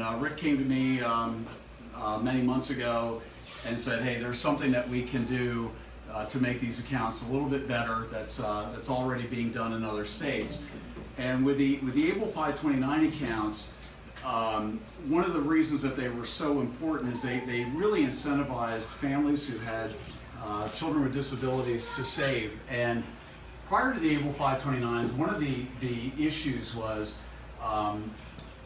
And Rick came to me many months ago and said, hey, there's something that we can do to make these accounts a little bit better that's already being done in other states. And with the Able 529 accounts, one of the reasons that they were so important is they really incentivized families who had children with disabilities to save. And prior to the Able 529s, one of the issues was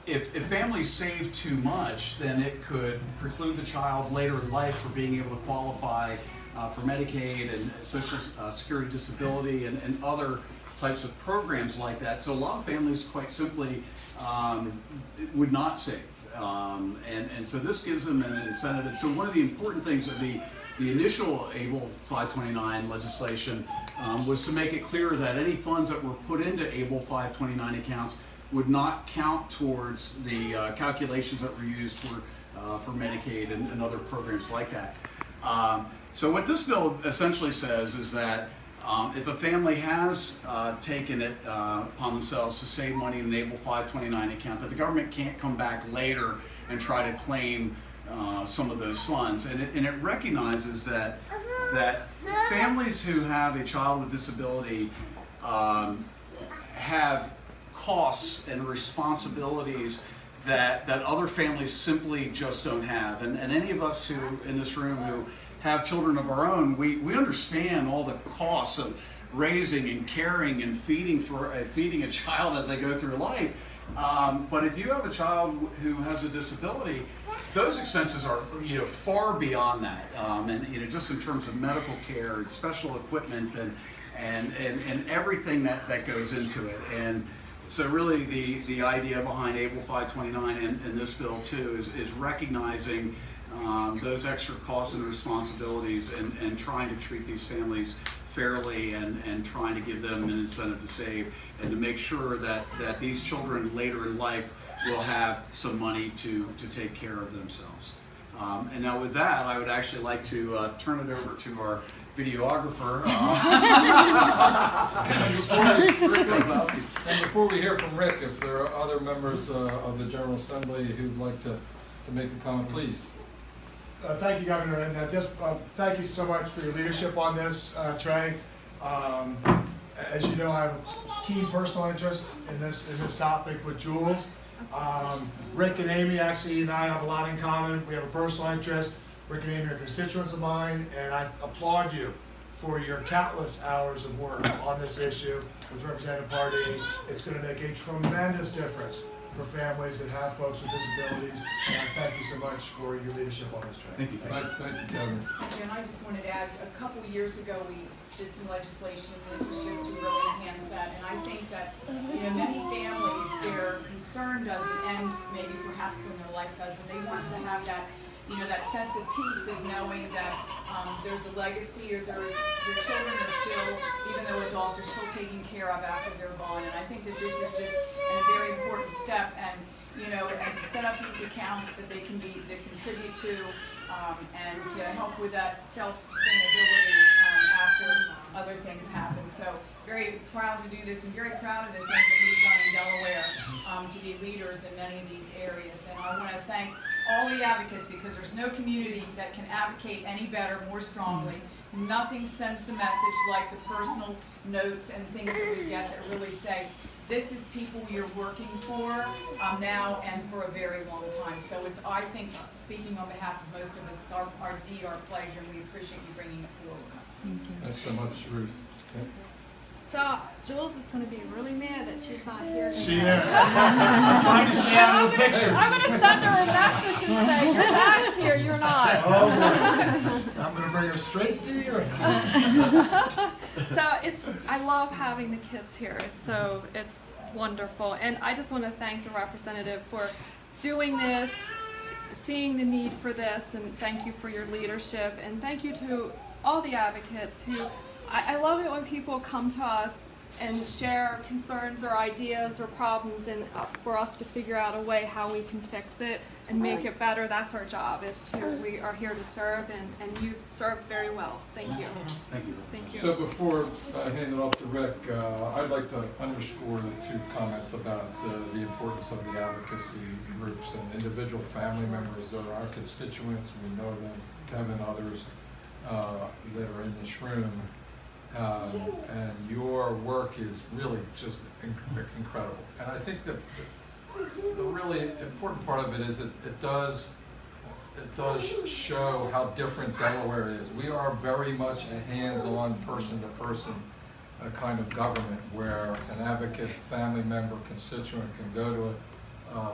if families saved too much, then it could preclude the child later in life from being able to qualify for Medicaid and Social Security disability and other types of programs like that. So a lot of families quite simply would not save. And so this gives them an incentive. And so one of the important things of the initial Able 529 legislation was to make it clear that any funds that were put into Able 529 accounts would not count towards the calculations that were used for Medicaid and other programs like that. So what this bill essentially says is that if a family has taken it upon themselves to save money in an Able 529 account, that the government can't come back later and try to claim some of those funds. And it recognizes that families who have a child with disability have costs and responsibilities that other families simply just don't have. And any of us who in this room who have children of our own, we understand all the costs of raising and caring and feeding a child as they go through life. But if you have a child who has a disability, those expenses are far beyond that, and just in terms of medical care and special equipment and everything that goes into it. And so really the idea behind Able 529 and this bill too is recognizing those extra costs and responsibilities and trying to treat these families fairly and trying to give them an incentive to save and to make sure that these children later in life will have some money to take care of themselves. And now with that, I would actually like to turn it over to our videographer. And before we hear from Rick, if there are other members of the General Assembly who'd like to make a comment, please. Thank you, Governor, and just thank you so much for your leadership on this, Trey. As you know, I have a keen personal interest in this topic with Jules. Rick and Amy actually and I have a lot in common. We have a personal interest. Rick and Amy are constituents of mine, and I applaud you for your countless hours of work on this issue with Representative Pardee. It's going to make a tremendous difference for families that have folks with disabilities, and I thank you so much for your leadership on this, Trey. Thank you. Thank you, Kevin. And I just wanted to add, a couple years ago we did some legislation. This is just to really enhance that, and I think that many families, their concern doesn't end maybe perhaps when their life doesn't. They want to have that that sense of peace of knowing that there's a legacy, or their children are still, even though adults, are still taken care of after they're gone. And I think that this is just a very important step, and and to set up these accounts that they contribute to, and to help with that self-sustainability after other things happen. So very proud to do this, and very proud of the things that we've done in Delaware to be leaders in many of these areas. And I want to thank all the advocates, because there's no community that can advocate any better, more strongly. Nothing sends the message like the personal notes and things that we get that really say, this is people you're working for now and for a very long time. So it's, I think, speaking on behalf of most of us, it's our deed, our pleasure, and we appreciate you bringing it forward. Thank you. Thanks so much, Ruth. Okay. So Jules is going to be really mad that she's not here today. She is. I'm trying to stay out of the pictures. I'm going to send her a message and say, your dad's here, you're not. Oh, boy. I'm going to bring her straight to you. So I love having the kids here. It's wonderful. And I just want to thank the representative for doing this, seeing the need for this, and thank you for your leadership. And thank you to all the advocates who, I love it when people come to us and share concerns or ideas or problems, and for us to figure out a way how we can fix it and make it better. That's our job. We are here to serve, and you've served very well. Thank you. Thank you. Thank you. So before I hand it off to Rick, I'd like to underscore the two comments about the importance of the advocacy groups and individual family members that are our constituents. We know them, Kevin, others that are in this room. And your work is really just incredible. And I think that the really important part of it is that it does show how different Delaware is. We are very much a hands-on, person-to-person kind of government, where an advocate, family member, constituent can go to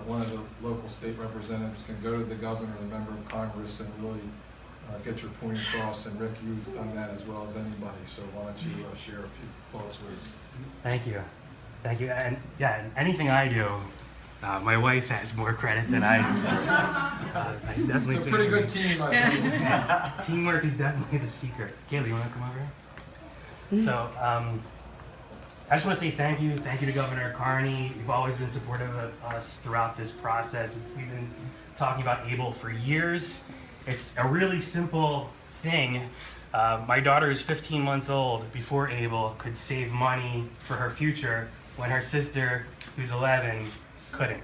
one of the local state representatives, can go to the governor, the member of Congress, and really get your point across. And Rick, you've done that as well as anybody, so why don't you share a few thoughts with us? Thank you. And yeah, anything I do, my wife has more credit than I do. I definitely It's a pretty good team, I think. Teamwork is definitely the secret. Kayla, you want to come over here? So, I just want to say thank you. Thank you to Governor Carney. You've always been supportive of us throughout this process. We've been talking about ABLE for years. It's a really simple thing. My daughter is 15 months old before ABLE could save money for her future when her sister, who's 11, couldn't.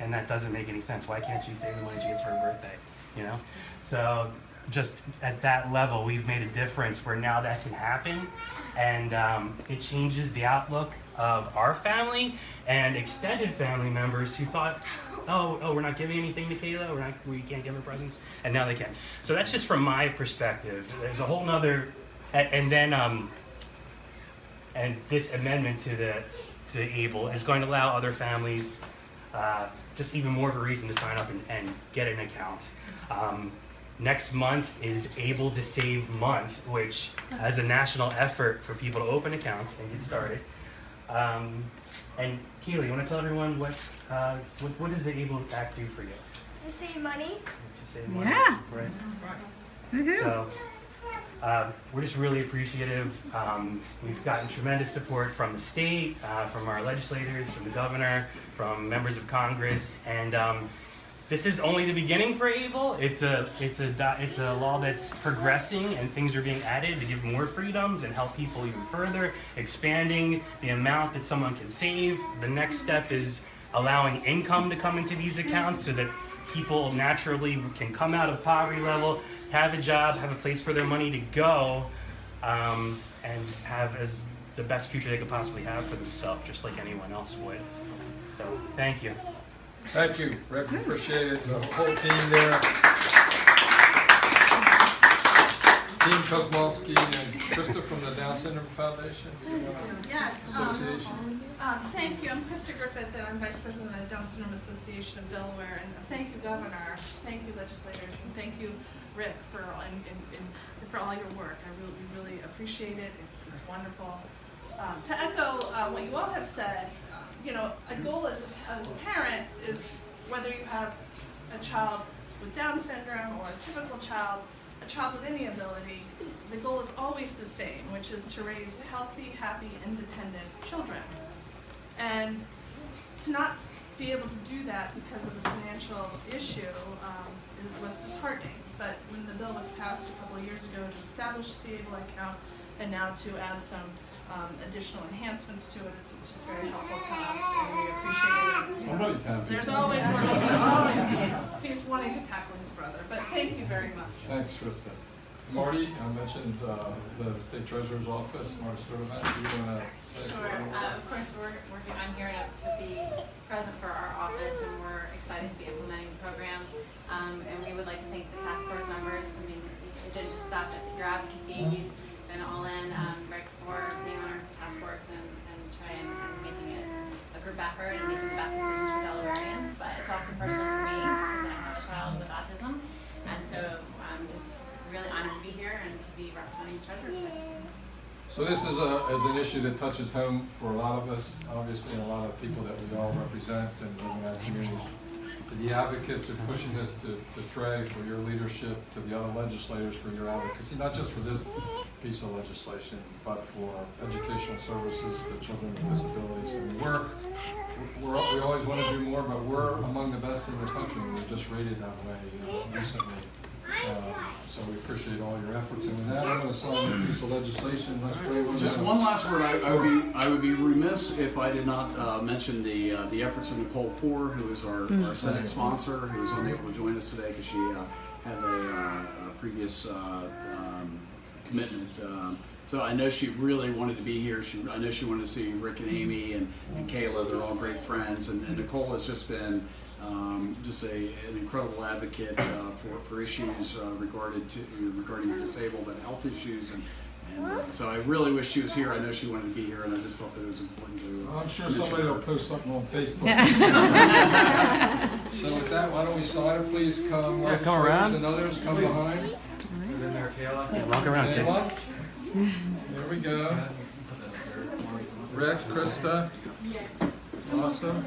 And that doesn't make any sense. Why can't she save the money she gets for her birthday? You know? So just at that level, we've made a difference where now that can happen. And it changes the outlook of our family and extended family members who thought, oh, we're not giving anything to Kayla, we can't give her presents, and now they can. So that's just from my perspective. There's a whole nother, and this amendment to ABLE is going to allow other families just even more of a reason to sign up and get an account. Next month is Able to Save Month, which has a national effort for people to open accounts and get started. And Kayla, you want to tell everyone what does the ABLE Act do for you? To save money. Yeah. Right. Woohoo. So we're just really appreciative. We've gotten tremendous support from the state, from our legislators, from the governor, from members of Congress, and this is only the beginning for ABLE. It's a law that's progressing, and things are being added to give more freedoms and help people even further, expanding the amount that someone can save. The next step is allowing income to come into these accounts so that people naturally can come out of poverty level, have a job, have a place for their money to go, and have as the best future they could possibly have for themselves, just like anyone else would. So, thank you. Thank you, Rick. Appreciate it. The whole team there. Team Kozlowski and Krista from the Down Syndrome Foundation. Yes. Association. Thank you. I'm Krista Griffith, and I'm Vice President of the Down Syndrome Association of Delaware. And thank you, Governor. Thank you, legislators, and thank you, Rick, for all your work. We really appreciate it. It's wonderful. To echo what you all have said, a goal as a parent is whether you have a child with Down syndrome or a typical child, a child with any ability, the goal is always the same, which is to raise healthy, happy, independent children. And to not be able to do that because of a financial issue it was disheartening. But when the bill was passed a couple of years ago to establish the ABLE account and now to add some additional enhancements to it, it's just very helpful to us, and we appreciate it. Somebody's happy. There's always work to do. Oh, he's wanting to tackle his brother, but thank you very much. Thanks, Krista. Marty, I mentioned the State Treasurer's Office. Marty Sturtevant, do you want to say? Sure. Of course, I'm here to be present for our office, and we're excited to be implementing the program. And we would like to thank the task force members. I mean, it didn't just stop at your advocacy. He's been all in right before being on our task force and trying and making it a group effort and making the best decisions for Delawareans. But it's also personal for me because I have a child with autism, and so I'm just really honored to be here and to be representing the treasurer today. So this is an issue that touches home for a lot of us, obviously, and a lot of people that we all represent and live in our communities. The the advocates are pushing this to Trey for your leadership, to the other legislators for your advocacy, not just for this piece of legislation, but for educational services to children with disabilities. And we always want to do more, but we're among the best in the country. We're just rated that way recently. So we appreciate all your efforts. And with that, I'm going to sign this piece of legislation. Unless Trey wants Just to- one last word. I would be remiss if I did not mention the efforts of Nicole Poor, who is our Senate sponsor, who is unable to join us today because she had a previous commitment. So I know she really wanted to be here. I know she wanted to see Rick and Amy and Kayla. They're all great friends. And Nicole has just been just an incredible advocate for issues regarding the disabled and health issues. And so I really wish she was here. I know she wanted to be here, and I just thought that it was important to. I'm sure somebody will post something on Facebook. So with that, why don't we sign it, please? Come around. And others come behind. And then there, Kayla. Walk around, Kayla. There we go. Rick, Krista. Awesome.